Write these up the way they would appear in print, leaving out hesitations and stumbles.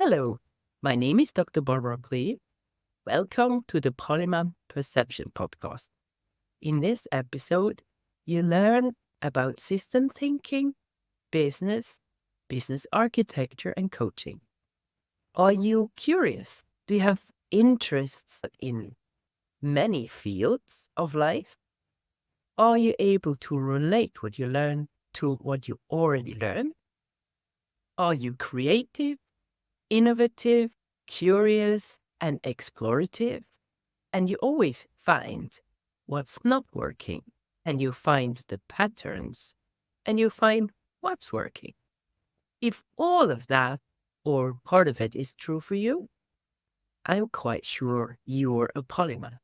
Hello, my name is Dr. Barbara Kleeb. Welcome to the Polymath Perception Podcast. In this episode, you learn about system thinking, business, business architecture, and coaching. Are you curious? Do you have interests in many fields of life? Are you able to relate what you learn to what you already learned? Are you creative, innovative, curious, and explorative? And you always find what's not working, and you find the patterns, and you find what's working. If all of that or part of it is true for you, I'm quite sure you're a polymath.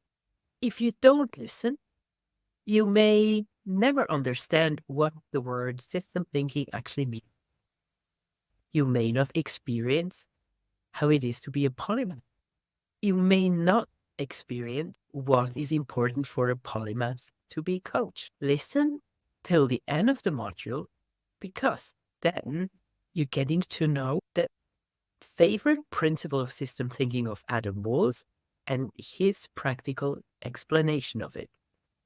If you don't listen, you may never understand what the word system thinking actually means. You may not experience how it is to be a polymath. You may not experience what is important for a polymath to be coached. Listen till the end of the module, because then you're getting to know the favorite principle of system thinking of Adam Walls and his practical explanation of it.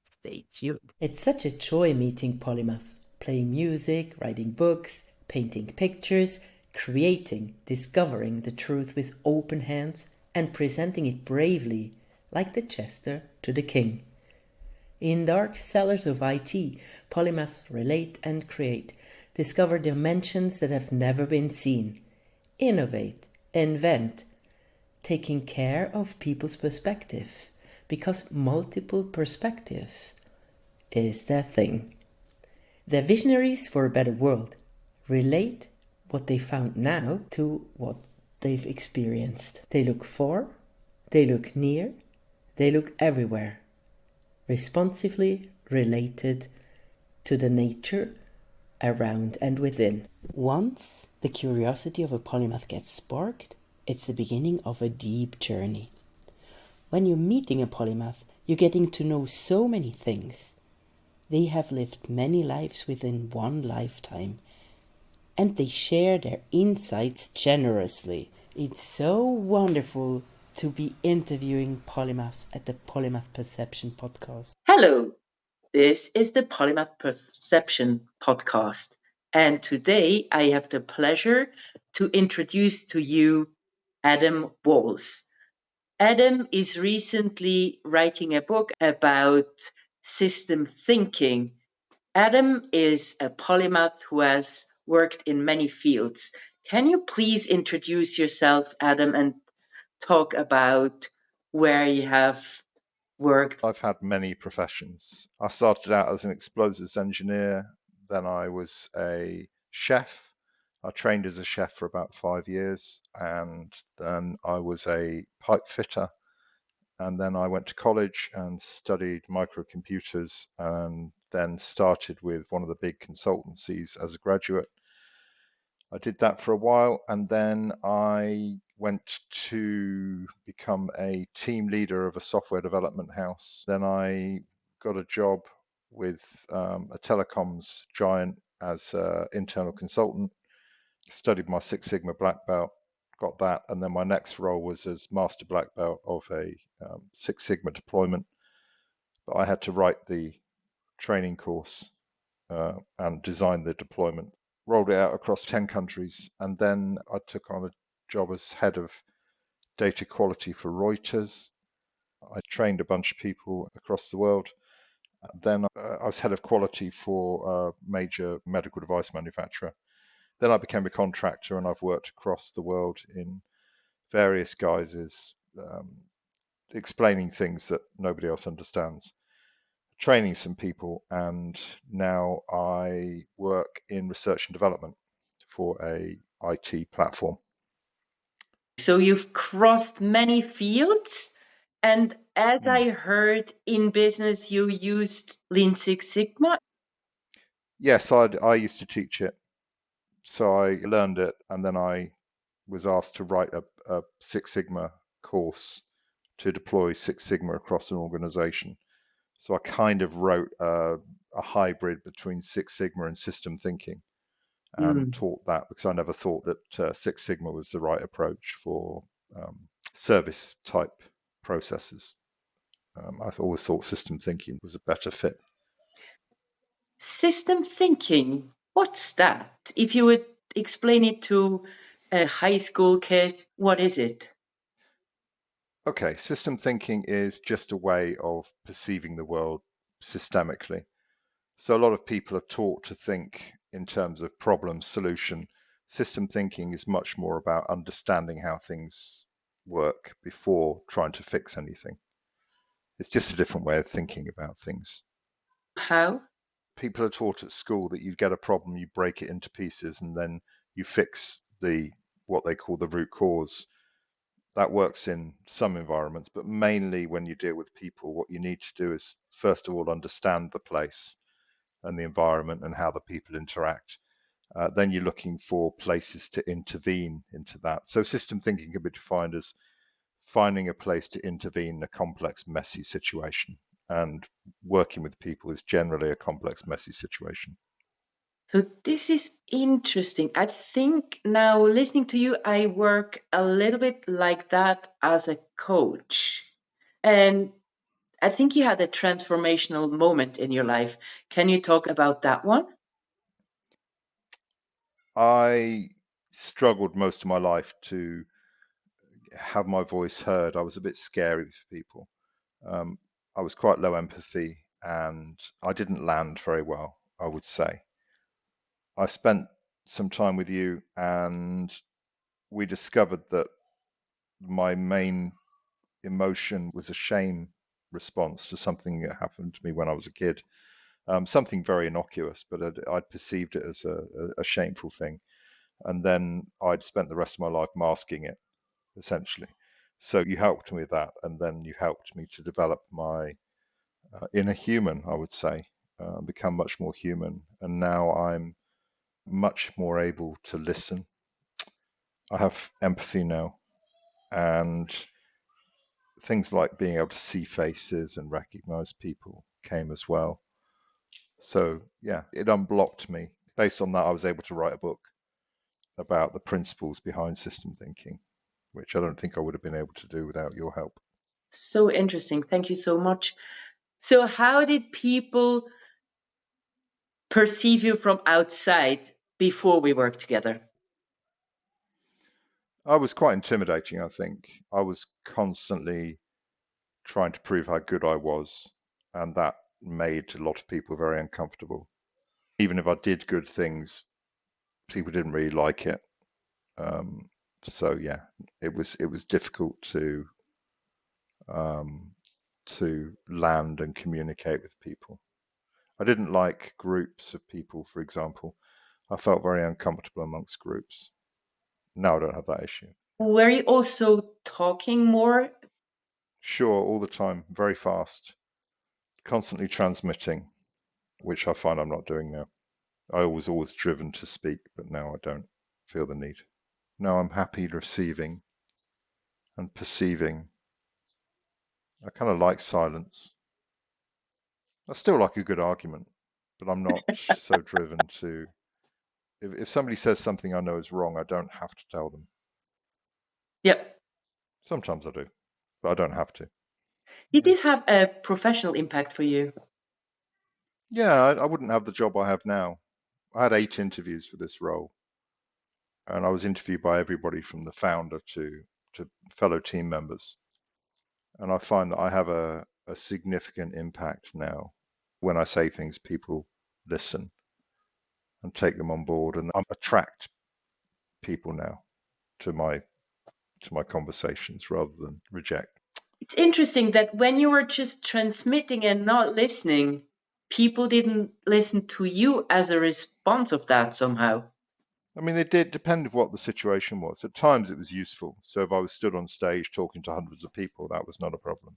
Stay tuned. It's such a joy meeting polymaths, playing music, writing books, painting pictures, creating, discovering the truth with open hands and presenting it bravely, like the jester to the king. In dark cellars of IT, polymaths relate and create, discover dimensions that have never been seen, innovate, invent, taking care of people's perspectives, because multiple perspectives is their thing. They're visionaries for a better world, relate what they found now to what they've experienced. They look for, they look near, they look everywhere, responsively related to the nature around and within. Once the curiosity of a polymath gets sparked, it's the beginning of a deep journey. When you're meeting a polymath, you're getting to know so many things. They have lived many lives within one lifetime, and they share their insights generously. It's so wonderful to be interviewing polymaths at the Polymath Perception Podcast. Hello, this is the Polymath Perception Podcast, and today I have the pleasure to introduce to you Adam Walls. Adam is recently writing a book about system thinking. Adam is a polymath who has worked in many fields. Can you please introduce yourself, Adam, and talk about where you have worked? I've had many professions. I started out as an explosives engineer, then I was a chef. I trained as a chef for about 5 years, and then I was a pipe fitter. And then I went to college and studied microcomputers, and then started with one of the big consultancies as a graduate. I did that for a while, and then I went to become a team leader of a software development house. Then I got a job with a telecoms giant as an internal consultant, studied my Six Sigma black belt, got that, and then my next role was as master black belt of a Six Sigma deployment. But I had to write the training course and design the deployment. Rolled it out across 10 countries, and then I took on a job as head of data quality for Reuters. I trained a bunch of people across the world. Then I was head of quality for a major medical device manufacturer. Then I became a contractor, and I've worked across the world in various guises, explaining things that nobody else understands, training some people, and now I work in research and development for a IT platform. So you've crossed many fields, and as I heard in business, you used Lean Six Sigma. Yes, I used to teach it, so I learned it, and then I was asked to write a Six Sigma course to deploy Six Sigma across an organization. So I kind of wrote a hybrid between Six Sigma and system thinking, and taught that because I never thought that Six Sigma was the right approach for service type processes. I've always thought system thinking was a better fit. System thinking, what's that? If you would explain it to a high school kid, what is it? Okay, system thinking is just a way of perceiving the world systemically. So a lot of people are taught to think in terms of problem solution. System thinking is much more about understanding how things work before trying to fix anything. It's just a different way of thinking about things. How? People are taught at school that you get a problem, you break it into pieces, and then you fix what they call the root cause. That works in some environments, but mainly when you deal with people, what you need to do is first of all understand the place and the environment and how the people interact. Then you're looking for places to intervene into that. So system thinking can be defined as finding a place to intervene in a complex, messy situation. And working with people is generally a complex, messy situation. So this is interesting. I think now listening to you, I work a little bit like that as a coach. And I think you had a transformational moment in your life. Can you talk about that one? I struggled most of my life to have my voice heard. I was a bit scary for people. I was quite low empathy and I didn't land very well, I would say. I spent some time with you and we discovered that my main emotion was a shame response to something that happened to me when I was a kid. Something very innocuous, but I'd perceived it as a shameful thing. And then I'd spent the rest of my life masking it, essentially. So you helped me with that, and then you helped me to develop my inner human, I would say, become much more human. And now I'm much more able to listen. I have empathy now, and things like being able to see faces and recognize people came as well. So yeah, it unblocked me. Based on that, I was able to write a book about the principles behind system thinking, which I don't think I would have been able to do without your help. So interesting. Thank you so much. So how did people perceive you from outside before we worked together? I was quite intimidating, I think. I was constantly trying to prove how good I was, and that made a lot of people very uncomfortable. Even if I did good things, people didn't really like it. So yeah, it was difficult to land and communicate with people. I didn't like groups of people, for example. I felt very uncomfortable amongst groups. Now I don't have that issue. Were you also talking more? Sure, all the time, very fast, constantly transmitting, which I find I'm not doing now. I was always driven to speak, but now I don't feel the need. Now I'm happy receiving and perceiving. I kind of like silence. I still like a good argument, but I'm not so driven to. If somebody says something I know is wrong, I don't have to tell them. Yep. Sometimes I do, but I don't have to. Did this have a professional impact for you? Yeah, I wouldn't have the job I have now. I had 8 interviews for this role, and I was interviewed by everybody from the founder to fellow team members. And I find that I have a significant impact now. When I say things, people listen and take them on board, and I attract people now to my conversations rather than reject. It's interesting that when you were just transmitting and not listening, people didn't listen to you as a response of that somehow. I mean, it did depend on what the situation was. At times it was useful. So if I was stood on stage talking to hundreds of people, that was not a problem.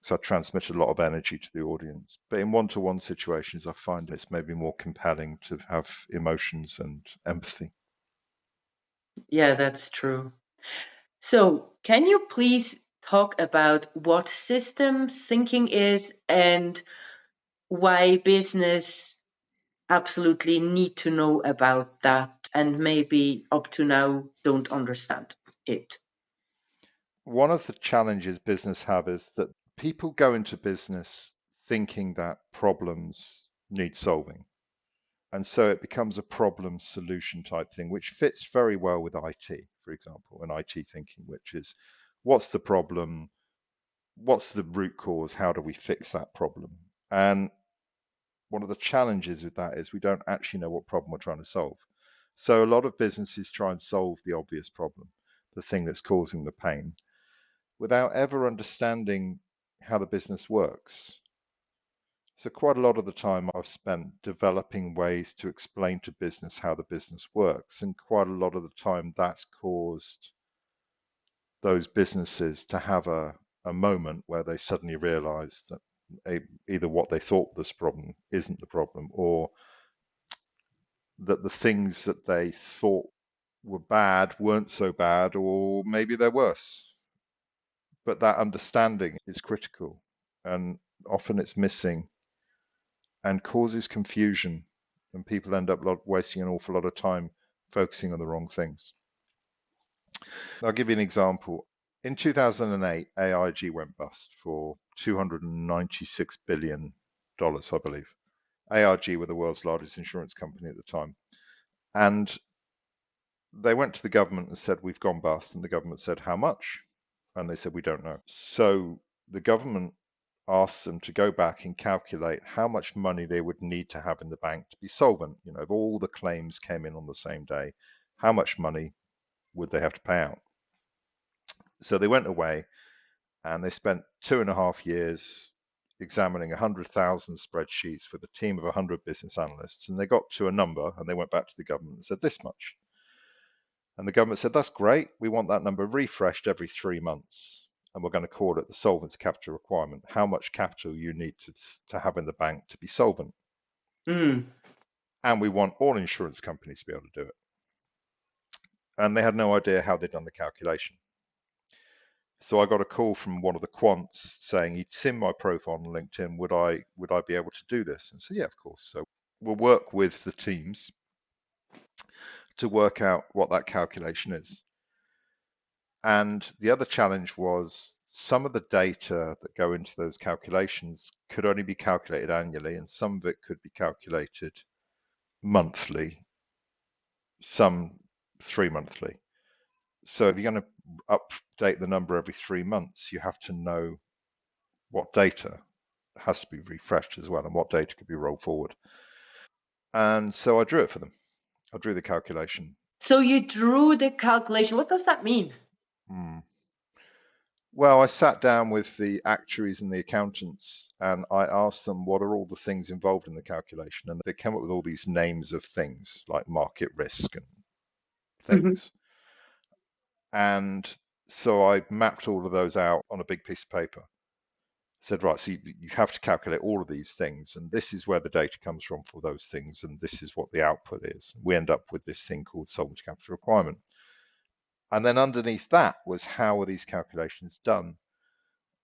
So I transmitted a lot of energy to the audience. But in one-to-one situations, I find it's maybe more compelling to have emotions and empathy. Yeah, that's true. So can you please talk about what systems thinking is and why business absolutely need to know about that and maybe up to now don't understand it? One of the challenges business have is that people go into business thinking that problems need solving. And so it becomes a problem solution type thing, which fits very well with IT, for example, and IT thinking, which is what's the problem? What's the root cause? How do we fix that problem? And one of the challenges with that is we don't actually know what problem we're trying to solve. So a lot of businesses try and solve the obvious problem, the thing that's causing the pain, without ever understanding how the business works. So quite a lot of the time I've spent developing ways to explain to business how the business works. And quite a lot of the time that's caused those businesses to have a moment where they suddenly realize that either what they thought was the problem isn't the problem, or that the things that they thought were bad weren't so bad, or maybe they're worse. But that understanding is critical, and often it's missing and causes confusion, and people end up wasting an awful lot of time focusing on the wrong things. I'll give you an example. In 2008, AIG went bust for $296 billion, I believe. AIG were the world's largest insurance company at the time. And they went to the government and said, we've gone bust. And the government said, how much? And they said, we don't know. So the government asked them to go back and calculate how much money they would need to have in the bank to be solvent. You know, if all the claims came in on the same day, how much money would they have to pay out? So they went away and they spent 2.5 years examining 100,000 spreadsheets with a team of 100 business analysts. And they got to a number and they went back to the government and said, this much. And the government said, that's great. We want that number refreshed every 3 months. And we're going to call it the solvency capital requirement, how much capital you need to have in the bank to be solvent. Mm. And we want all insurance companies to be able to do it. And they had no idea how they'd done the calculation. So I got a call from one of the quants saying he'd seen my profile on LinkedIn. Would I be able to do this? And I said, yeah, of course. So we'll work with the teams to work out what that calculation is. And the other challenge was some of the data that go into those calculations could only be calculated annually, and some of it could be calculated monthly, some 3-monthly. So if you're going to update the number every 3 months, you have to know what data has to be refreshed as well and what data could be rolled forward. And so I drew it for them. I drew the calculation. So you drew the calculation. What does that mean? Well, I sat down with the actuaries and the accountants and I asked them what are all the things involved in the calculation. And they came up with all these names of things like market risk and things. And so I mapped all of those out on a big piece of paper. Said, right, so you have to calculate all of these things. And this is where the data comes from for those things. And this is what the output is. We end up with this thing called solvency capital requirement. And then underneath that was how are these calculations done?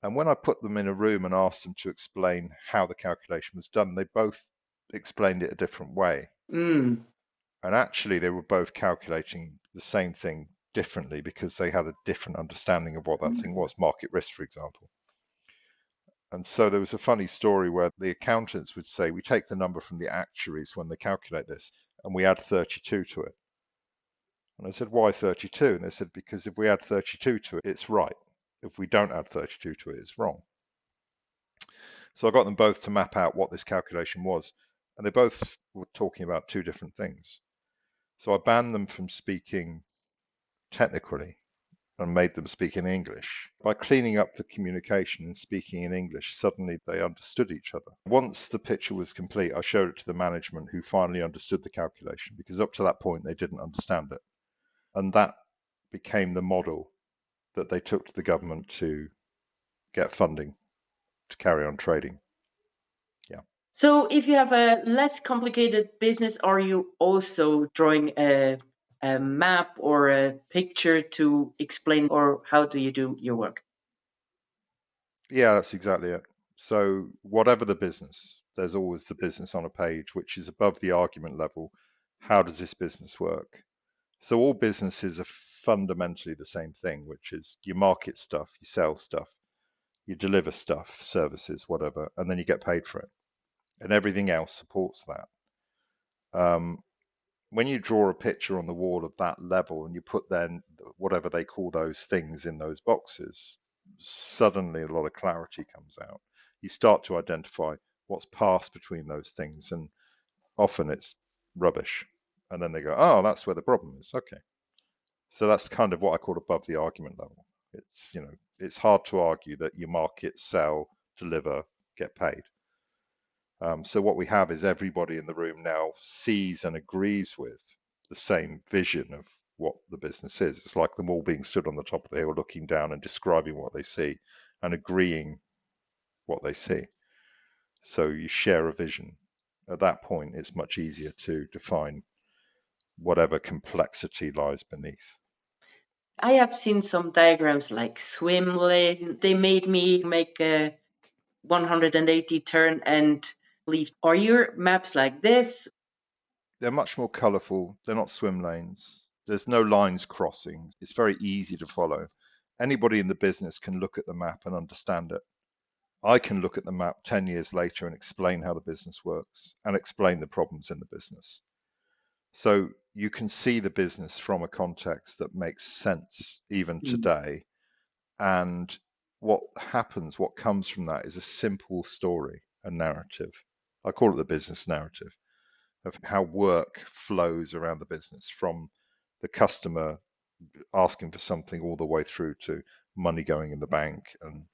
And when I put them in a room and asked them to explain how the calculation was done, they both explained it a different way. And actually, they were both calculating the same thing differently because they had a different understanding of what that thing was, market risk, for example. And so there was a funny story where the accountants would say, we take the number from the actuaries when they calculate this, and we add 32 to it. And I said, why 32? And they said, because if we add 32 to it, it's right. If we don't add 32 to it, it's wrong. So I got them both to map out what this calculation was, and they both were talking about two different things. So I banned them from speaking technically and made them speak in English. By cleaning up the communication and speaking in English, suddenly they understood each other. Once the picture was complete, I showed it to the management who finally understood the calculation, because up to that point they didn't understand it. And that became the model that they took to the government to get funding to carry on trading. Yeah. So if you have a less complicated business, are you also drawing a map or a picture to explain, or how do you do your work? Yeah, that's exactly it. So whatever the business, there's always the business on a page, which is above the argument level. How does this business work? So all businesses are fundamentally the same thing, which is you market stuff, you sell stuff, you deliver stuff, services, whatever, and then you get paid for it. And everything else supports that. When you draw a picture on the wall of that level and you put then whatever they call those things in those boxes, suddenly a lot of clarity comes out. You start to identify what's passed between those things, and often it's rubbish. And then they go, oh, that's where the problem is. Okay. So that's kind of what I call above the argument level. It's, it's hard to argue that you market, sell, deliver, get paid. So what we have is everybody in the room now sees and agrees with the same vision of what the business is. It's like them all being stood on the top of the hill, looking down and describing what they see and agreeing what they see. So you share a vision. At that point, it's much easier to define whatever complexity lies beneath. I have seen some diagrams like swim lane. They made me make a 180 turn and leave. Are your maps like this? They're much more colorful. They're not swim lanes. There's no lines crossing. It's very easy to follow. Anybody in the business can look at the map and understand it. I can look at the map 10 years later and explain how the business works and explain the problems in the business. So you can see the business from a context that makes sense even today. And what happens, what comes from that is a simple story, a narrative. I call it the business narrative of how work flows around the business, from the customer asking for something all the way through to money going in the bank and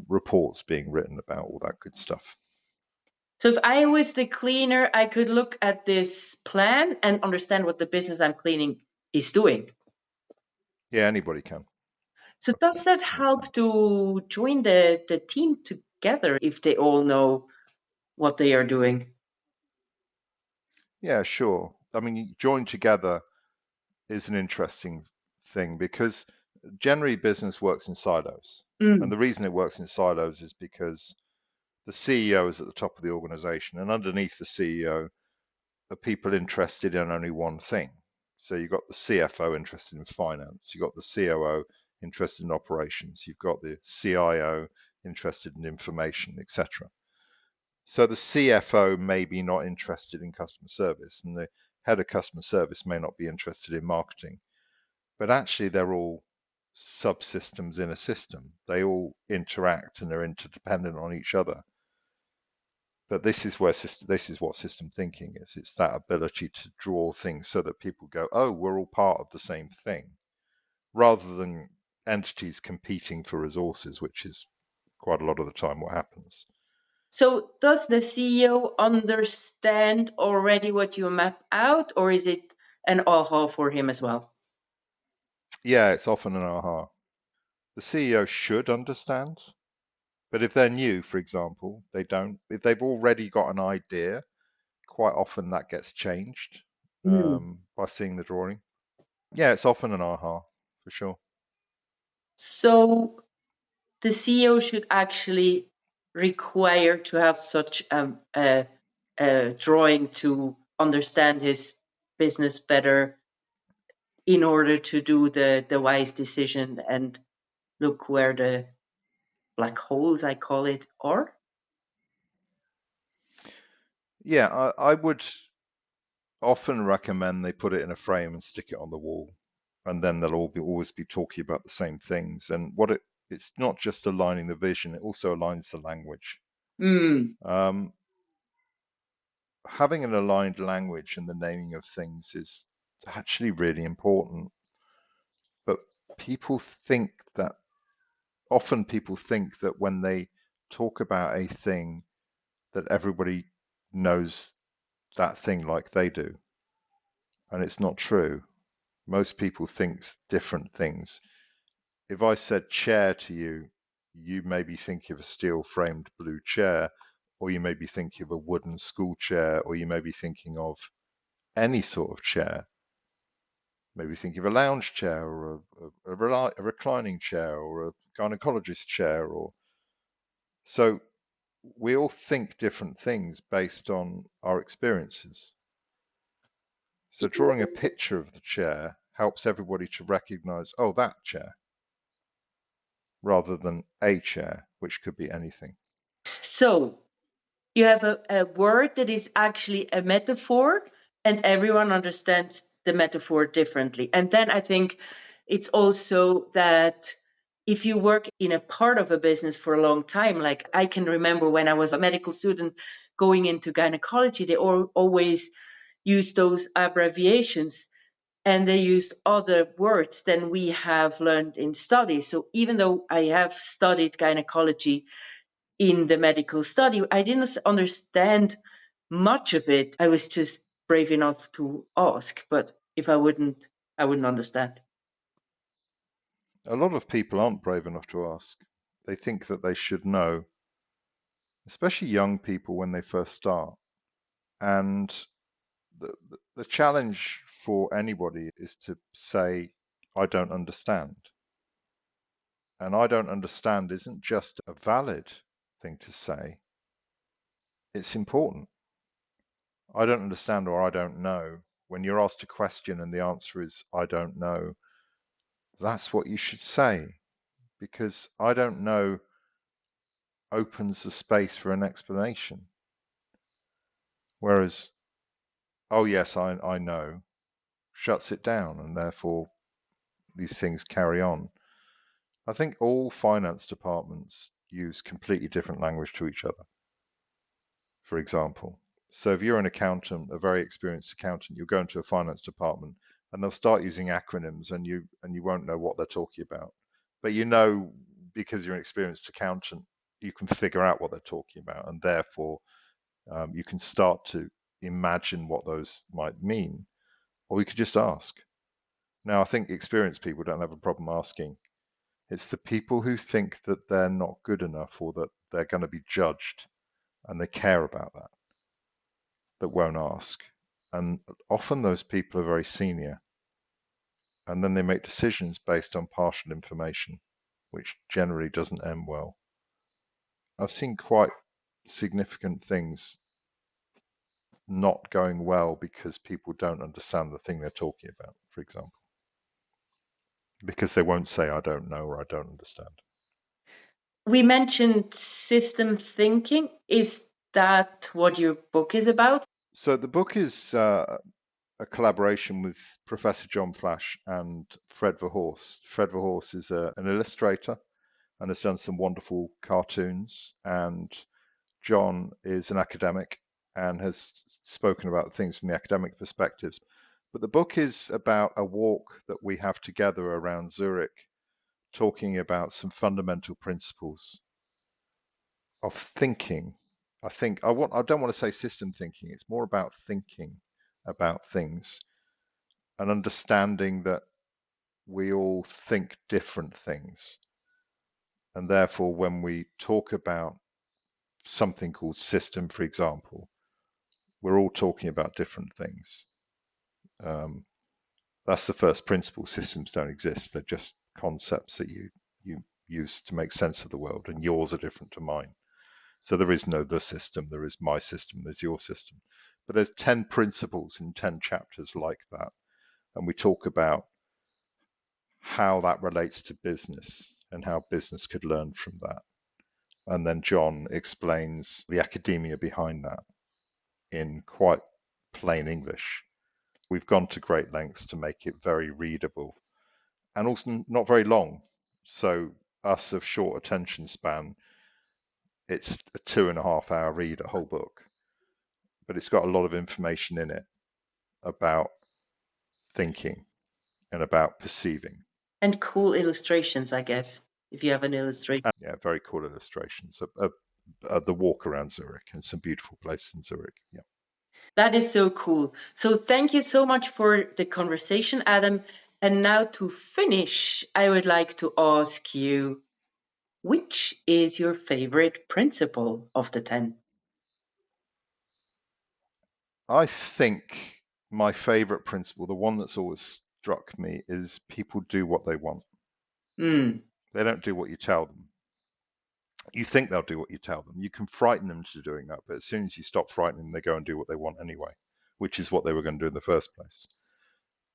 reports being written about all that good stuff. So if I was the cleaner, I could look at this plan and understand what the business I'm cleaning is doing. Yeah, anybody can. So does that help to join the team together if they all know what they are doing? Yeah, sure. I mean, join together is an interesting thing because generally business works in silos. And the reason it works in silos is because the CEO is at the top of the organization, and underneath the CEO are people interested in only one thing. So you've got the CFO interested in finance, you've got the COO interested in operations, you've got the CIO interested in information, etc. So the CFO may be not interested in customer service, and the head of customer service may not be interested in marketing, but actually they're all subsystems in a system. They all interact and are interdependent on each other. But this is what system thinking is. It's that ability to draw things so that people go, oh, we're all part of the same thing, rather than entities competing for resources, which is quite a lot of the time what happens. So does the CEO understand already what you map out, or is it an aha for him as well? Yeah, it's often an aha. The CEO should understand, but if they're new, for example, they don't. If they've already got an idea, quite often that gets changed by seeing the drawing. Yeah, it's often an aha, for sure. So the CEO should actually require to have such a drawing to understand his business better in order to do the wise decision and look where the black holes, I call it, are? Yeah, I would often recommend they put it in a frame and stick it on the wall, and then they'll always be talking about the same things. And it's not just aligning the vision; it also aligns the language. Having an aligned language and the naming of things is actually really important. But often people think that when they talk about a thing, that everybody knows that thing like they do. And it's not true. Most people think different things. If I said chair to you, you may be thinking of a steel framed blue chair, or you may be thinking of a wooden school chair, or you may be thinking of any sort of chair. Maybe think of a lounge chair, or a reclining chair, or a gynecologist chair. So we all think different things based on our experiences. So drawing a picture of the chair helps everybody to recognize, oh, that chair, rather than a chair, which could be anything. So you have a word that is actually a metaphor, and everyone understands the metaphor differently. And then I think it's also that if you work in a part of a business for a long time, like I can remember when I was a medical student going into gynecology, they always use those abbreviations, and they used other words than we have learned in study. So even though I have studied gynecology in the medical study, I didn't understand much of it. I was just brave enough to ask, but if I wouldn't understand. A lot of people aren't brave enough to ask. They think that they should know, especially young people when they first start. And the challenge for anybody is to say, I don't understand. And I don't understand isn't just a valid thing to say, it's important. I don't understand or I don't know. When you're asked a question and the answer is, I don't know, that's what you should say, because I don't know opens the space for an explanation. Whereas, oh, yes, I know, shuts it down, and therefore these things carry on. I think all finance departments use completely different language to each other, for example. So if you're an accountant, a very experienced accountant, you'll go into a finance department and they'll start using acronyms and you won't know what they're talking about. But you know, because you're an experienced accountant, you can figure out what they're talking about, and therefore you can start to imagine what those might mean, or you could just ask. Now, I think experienced people don't have a problem asking. It's the people who think that they're not good enough or that they're going to be judged and they care about that won't ask. And often those people are very senior. And then they make decisions based on partial information, which generally doesn't end well. I've seen quite significant things not going well because people don't understand the thing they're talking about, for example, because they won't say, I don't know or I don't understand. We mentioned system thinking. Is that what your book is about? So the book is a collaboration with Professor John Flash and Fred Verhorst. Fred Verhorst is an illustrator and has done some wonderful cartoons, and John is an academic and has spoken about things from the academic perspectives. But the book is about a walk that we have together around Zurich, talking about some fundamental principles of thinking. I don't want to say system thinking. It's more about thinking about things and understanding that we all think different things. And therefore, when we talk about something called system, for example, we're all talking about different things. That's the first principle. Systems don't exist. They're just concepts that you use to make sense of the world, and yours are different to mine. So there is no the system, there is my system, there's your system. But there's 10 principles in 10 chapters like that. And we talk about how that relates to business and how business could learn from that. And then John explains the academia behind that in quite plain English. We've gone to great lengths to make it very readable and also not very long. So us of short attention span, it's a 2.5 hour read, a whole book, but it's got a lot of information in it about thinking and about perceiving. And cool illustrations, I guess, if you have an illustration. And, yeah, very cool illustrations of the walk around Zurich, and some beautiful places in Zurich. Yeah. That is so cool. So thank you so much for the conversation, Adam. And now to finish, I would like to ask you, which is your favorite principle of the 10? I think my favorite principle, the one that's always struck me, is people do what they want. Mm. They don't do what you tell them. You think they'll do what you tell them. You can frighten them to doing that, but as soon as you stop frightening them, they go and do what they want anyway, which is what they were going to do in the first place.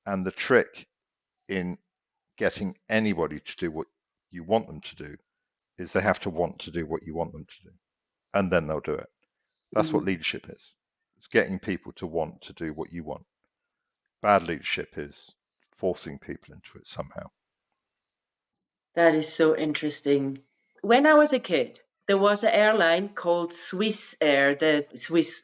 And the trick in getting anybody to do what you want them to do is they have to want to do what you want them to do, and then they'll do it. That's what leadership is. It's getting people to want to do what you want. Bad leadership is forcing people into it somehow. That is so interesting. When I was a kid, there was an airline called Swiss Air, the Swiss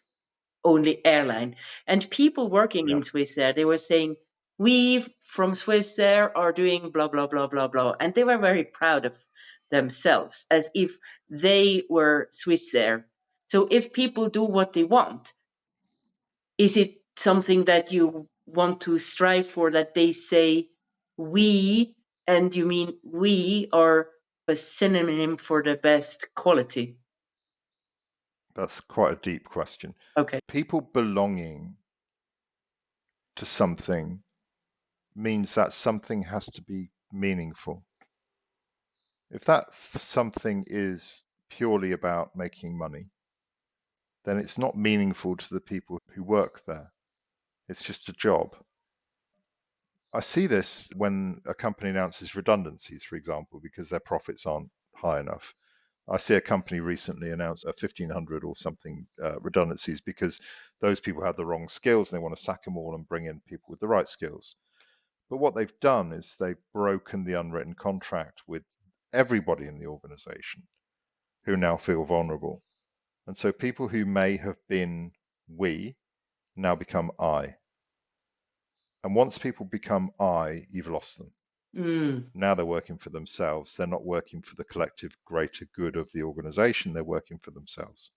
only airline. And people working in Swiss Air, they were saying, we from Swiss Air are doing blah, blah, blah, blah, blah. And they were very proud of themselves, as if they were Swiss Air. So if people do what they want, is it something that you want to strive for, that they say we, and you mean we are a synonym for the best quality? That's quite a deep question. Okay. People belonging to something means that something has to be meaningful. If that something is purely about making money, then it's not meaningful to the people who work there. It's just a job. I see this when a company announces redundancies, for example, because their profits aren't high enough. I see a company recently announce 1,500 or something redundancies because those people had the wrong skills and they want to sack them all and bring in people with the right skills. But what they've done is they've broken the unwritten contract with everybody in the organization who now feel vulnerable. And so people who may have been we now become I. And once people become I, you've lost them. Now they're working for themselves. They're not working for the collective greater good of the organization. They're working for themselves.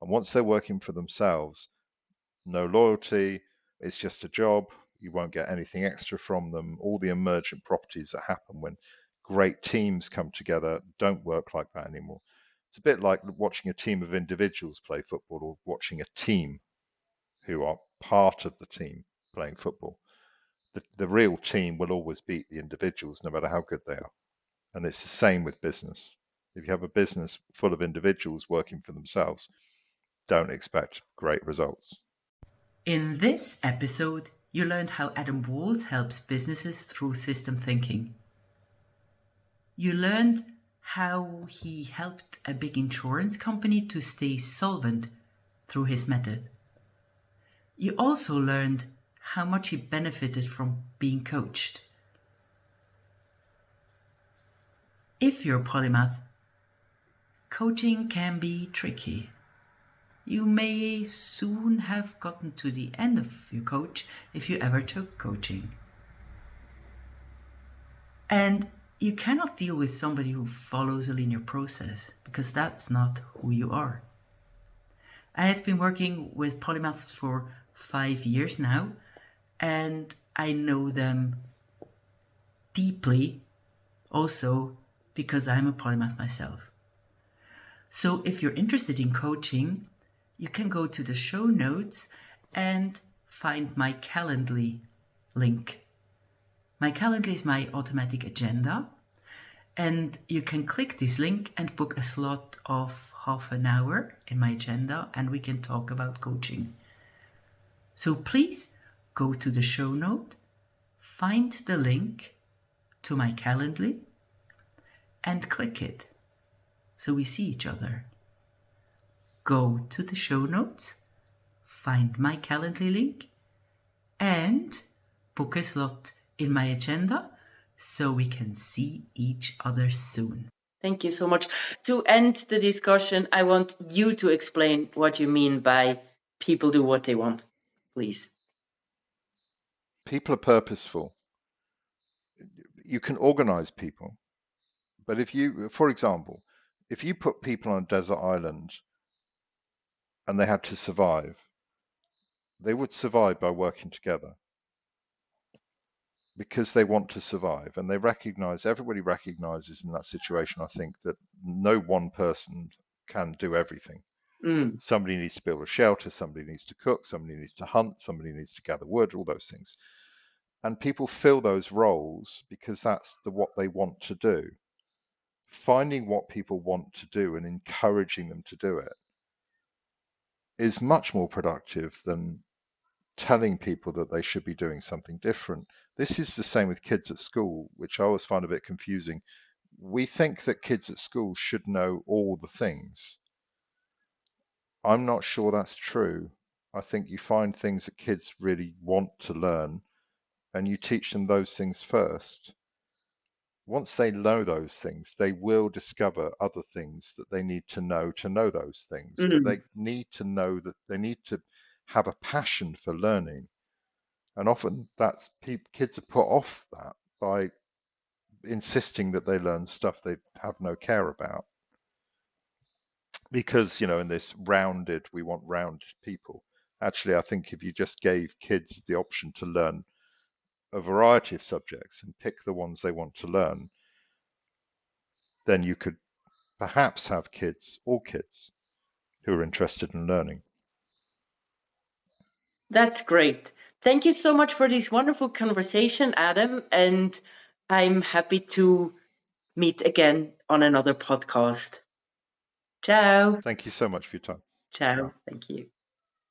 And once they're working for themselves, no loyalty, it's just a job. You won't get anything extra from them. All the emergent properties that happen when great teams come together don't work like that anymore. It's a bit like watching a team of individuals play football or watching a team who are part of the team playing football. The real team will always beat the individuals, no matter how good they are. And it's the same with business. If you have a business full of individuals working for themselves, don't expect great results. In this episode, you learned how Adam Walls helps businesses through system thinking. You learned how he helped a big insurance company to stay solvent through his method. You also learned how much he benefited from being coached. If you're a polymath, coaching can be tricky. You may soon have gotten to the end of your coach if you ever took coaching. And you cannot deal with somebody who follows a linear process, because that's not who you are. I have been working with polymaths for 5 years now, and I know them deeply also because I'm a polymath myself. So if you're interested in coaching, you can go to the show notes and find my Calendly link. My Calendly is my automatic agenda, and you can click this link and book a slot of half an hour in my agenda, and we can talk about coaching. So please go to the show note, find the link to my Calendly, and click it so we see each other. Go to the show notes, find my Calendly link, and book a slot in my agenda so we can see each other soon. Thank you so much. To end the discussion, I want you to explain what you mean by people do what they want, please. People are purposeful. You can organize people, but if you, for example, if you put people on a desert island and they had to survive, they would survive by working together because they want to survive, and everybody recognizes in that situation, I think, that no one person can do everything. Somebody needs to build a shelter, somebody needs to cook, somebody needs to hunt, somebody needs to gather wood, all those things. And people fill those roles because that's what they want to do. finding what people want to do and encouraging them to do it is much more productive than telling people that they should be doing something different. This is the same with kids at school, which I always find a bit confusing. We think that kids at school should know all the things. I'm not sure that's true. I think you find things that kids really want to learn and you teach them those things first. Once they know those things, they will discover other things that they need to know those things. But they need to know that they need to have a passion for learning. And often that's kids are put off that by insisting that they learn stuff they have no care about. Because, in this we want rounded people. Actually, I think if you just gave kids the option to learn a variety of subjects and pick the ones they want to learn, then you could perhaps have all kids who are interested in learning. That's great. Thank you so much for this wonderful conversation, Adam. And I'm happy to meet again on another podcast. Ciao. Thank you so much for your time. Ciao. Thank you.